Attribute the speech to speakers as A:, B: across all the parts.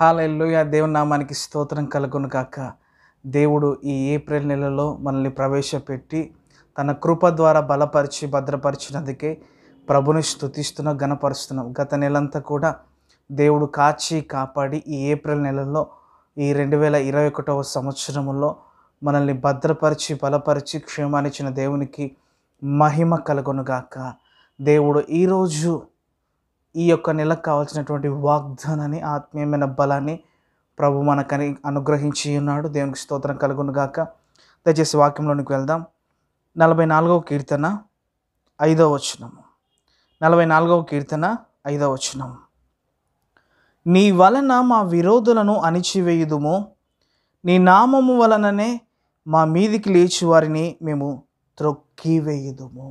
A: హల్లెలూయా. దేవుని నామానికి స్తోత్రం కలుగును గాక. దేవుడు ఈ ఏప్రిల్ నెలలో మనల్ని ప్రవేశపెట్టి తన కృప ద్వారా బలపరిచి భద్రపరిచినందుకే ప్రభుని స్తుతిస్తున్నాం, ఘనపరుస్తున్నాం. గత నెలంతా కూడా దేవుడు కాచి కాపాడి ఈ ఏప్రిల్ నెలలో ఈ 2021వ సంవత్సరంలో మనల్ని భద్రపరిచి బలపరిచి క్షేమాన్నిచ్చిన దేవునికి మహిమ కలుగును గాక. దేవుడు ఈరోజు ఈ యొక్క నెలకు కావాల్సినటువంటి వాగ్దానాన్ని, ఆత్మీయమైన బలాన్ని ప్రభు మనకని అనుగ్రహించి ఉన్నాడు. దేవునికి స్తోత్రం కలుగును గాక. దయచేసి వాక్యంలోనికి వెళ్దాం. 44వ కీర్తన 5వ వచనము. 44వ కీర్తన 5వ వచనం. నీ వలన మా విరోధులను అణిచివేయుదుము, నీ నామము వలననే మా మీదికి లేచి వారిని మేము త్రొక్కివేయుదుము.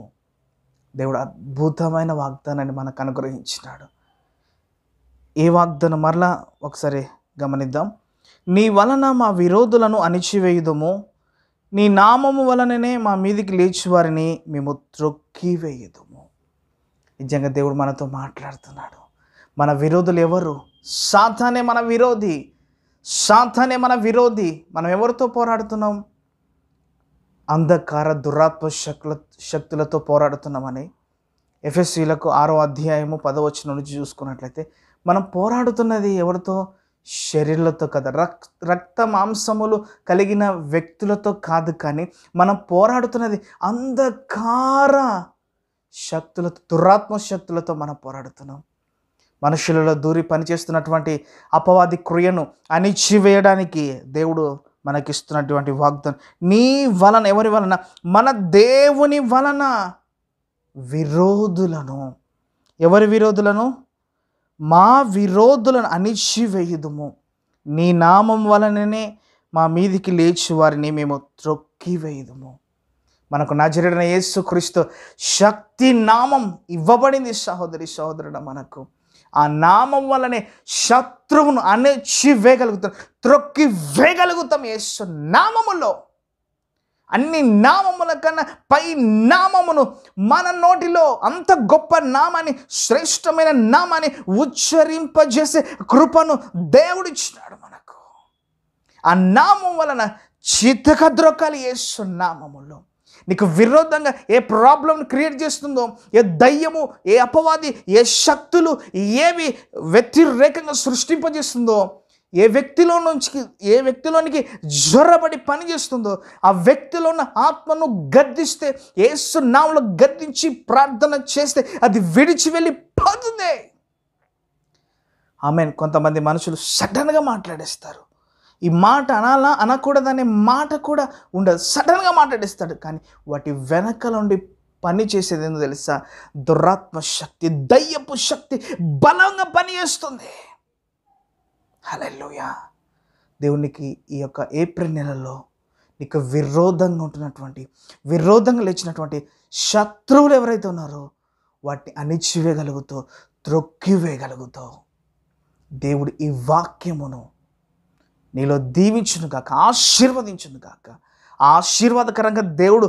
A: దేవుడు అద్భుతమైన వాగ్దానాన్ని మనకు అనుగ్రహించినాడు. ఏ వాగ్దానం మరలా ఒకసారి గమనిద్దాం. నీ వలన మా విరోధులను అణిచివేయుదుము, నీ నామము వలననే మా మీదికి లేచి వారిని మేము త్రొక్కివేయుదుము. నిజంగా దేవుడు మనతో మాట్లాడుతున్నాడు. మన విరోధులు ఎవరు? సాతానే మన విరోధి. సాతానే మన విరోధి. మనం ఎవరితో పోరాడుతున్నాం? అంధకార దురాత్మ శక్తులతో పోరాడుతున్నామని ఎఫెసీయులకు 6వ అధ్యాయము 10వ వచనం నుంచి చూసుకున్నట్లయితే మనం పోరాడుతున్నది ఎవరితో? శరీరాలతో కదా, రక్త మాంసములు కలిగిన వ్యక్తులతో కాదు, కానీ మనం పోరాడుతున్నది అంధకార శక్తులతో, దురాత్మ శక్తులతో మనం పోరాడుతున్నాం. మనుషులలో దూరి పనిచేస్తున్నటువంటి అపవాది క్రియను అణిచివేయడానికి దేవుడు మనకిస్తున్నటువంటి వాగ్దానం. నీ వలన, ఎవరి వలన? మన దేవుని వలన విరోధులను, ఎవరి విరోధులను? మా విరోధులను అణిచివేయుదుము, నీ నామం వలననే మా మీదికి లేచి వారిని మేము త్రొక్కివేయుదుము. మనకు నజరేయుడైన యేసుక్రీస్తు శక్తి నామం ఇవ్వబడింది సహోదరి సహోదరుడు. మనకు ఆ నామం వల్లనే శత్రువును అణిచివేయగలుగుతాం, త్రొక్కివేయగలుగుతాం. యేసు నామములో అన్ని నామముల కన్నా పై నామమును మన నోటిలో అంత గొప్ప నామాన్ని, శ్రేష్టమైన నామాన్ని ఉచ్చరింపజేసే కృపను దేవుడిచ్చినాడు మనకు. ఆ నామం వలన చితకద్రొక్కాలి. యేసు నామములో నీకు విరోధంగా ఏ ప్రాబ్లం క్రియేట్ చేస్తుందో, ఏ దయ్యము, ఏ అపవాది, ఏ శక్తులు ఏవి వ్యతిరేకంగా సృష్టింపజేస్తుందో, ఏ వ్యక్తిలోనికి జ్వరబడి పనిచేస్తుందో ఆ వ్యక్తిలో ఉన్న ఆత్మను గద్దిస్తే, యేసు నామములో గద్దించి ప్రార్థన చేస్తే అది విడిచి వెళ్ళి పోతుంది. ఆమేన్. కొంతమంది మనుషులు సడన్గా మాట్లాడేస్తారు. ఈ మాట అనాలా అనకూడదనే మాట కూడా ఉండదు, సడన్గా మాట్లాడేస్తాడు. కానీ వాటి వెనకాల ఉండి పని చేసేది ఏందో తెలుసా? దురాత్మ శక్తి, దయ్యపు శక్తి బలంగా పనిచేస్తుంది. హల్లెలూయా. దేవునికి ఈ యొక్క ఏప్రిల్ నెలలో నీకు విరోధంగా లేచినటువంటి శత్రువులు ఎవరైతే ఉన్నారో వాటిని అణిచివేయగలుగుతావు, త్రొక్కివేయగలుగుతావు. దేవుడు ఈ వాక్యమును నీలో దీవించును గాక, ఆశీర్వదించును గాక, ఆశీర్వాదకరంగా దేవుడు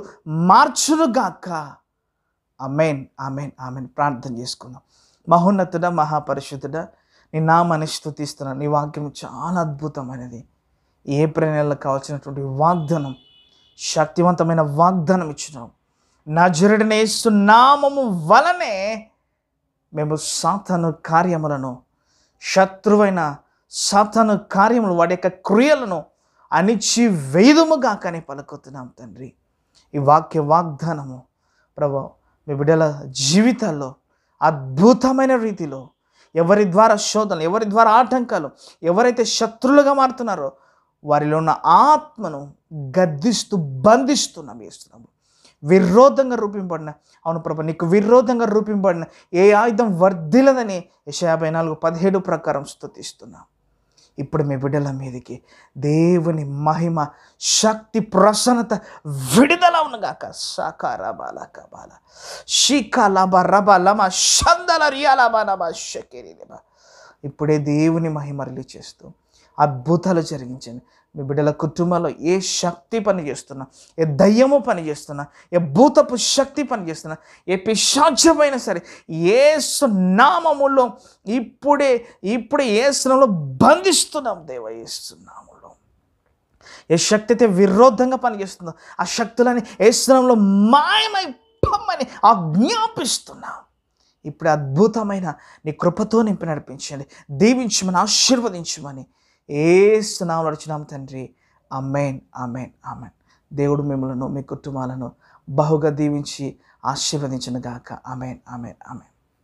A: మార్చును గాక. ఆమేన్, ఆమేన్, ఆమేన్. ప్రార్థన చేసుకుందాం. మహోన్నతుడ, మహాపరిశుద్ధుడ, నీ నామాన్ని స్తుతిస్తున్నాను. నీ వాక్యం చాలా అద్భుతమైనది. ఏప్రిల్ నెలలో కావాల్సినటువంటి వాగ్దానం, శక్తివంతమైన వాగ్దానం ఇచ్చినాం. నజరేయుడైన యేసు నామము వలనే మేము సాతాను కార్యములను, శత్రువైన సాతాను కార్యములు, వాడి యొక్క క్రియలను అణిచివేయుదుముగా కానీ పలుకుతున్నాం తండ్రి. ఈ వాగ్దానము ప్రభు మీ బిడ్డల జీవితాల్లో అద్భుతమైన రీతిలో ఎవరి ద్వారా శోధనలు, ఎవరి ద్వారా ఆటంకాలు, ఎవరైతే శత్రులుగా మారుతున్నారో వారిలో ఉన్న ఆత్మను గద్దిస్తూ బంధిస్తున్నాం, వేస్తున్నాము. విరోధంగా రూపింపబడిన, అవును ప్రభు, నీకు విరోధంగా రూపింపబడిన ఏ ఆయుధం వర్ధిల్లదని యెషయా 54:17 ప్రకారం స్తుతిస్తున్నాం. ఇప్పుడు మీ బిడ్డల మీదకి దేవుని మహిమ, శక్తి, ప్రసన్నత, విడుదల ఉన్నగాక. సాకారాబాలకబాల షికాలాబా రబాలమ షందల రియాలాబానబా షకిరిలబా ఇప్పుడే దేవుని మహిమ రిలీజ్ చేస్తూ అద్భుతాలు జరిగించండి. మీ బిడ్డల కుటుంబాల్లో ఏ శక్తి పని చేస్తున్నా, ఏ దయ్యము పని చేస్తున్నా, ఏ భూతపు శక్తి పని చేస్తున్నా, ఏ పిశాచమైన సరే యేసు నామములో ఇప్పుడే యేసు నామములో బంధిస్తున్నాం దేవా. యేసు నామములో ఏ శక్తి అయితే విరోధంగా పనిచేస్తుందో ఆ శక్తులని యేసు నామములో మాయమై పొమ్మని ఆజ్ఞాపిస్తున్నాం. ఇప్పుడు అద్భుతమైన నీ కృపతో నింపి నడిపించండి, దీవించమని, ఆశీర్వదించమని యేసు నామములో అడుగుచున్నాం తండ్రి. ఆమేన్, ఆమేన్, ఆమేన్. దేవుడు మిమ్మలను, మీ కుటుంబాలను బహుగా దీవించి ఆశీర్వదించును గాక. ఆమేన్, ఆమేన్, ఆమేన్.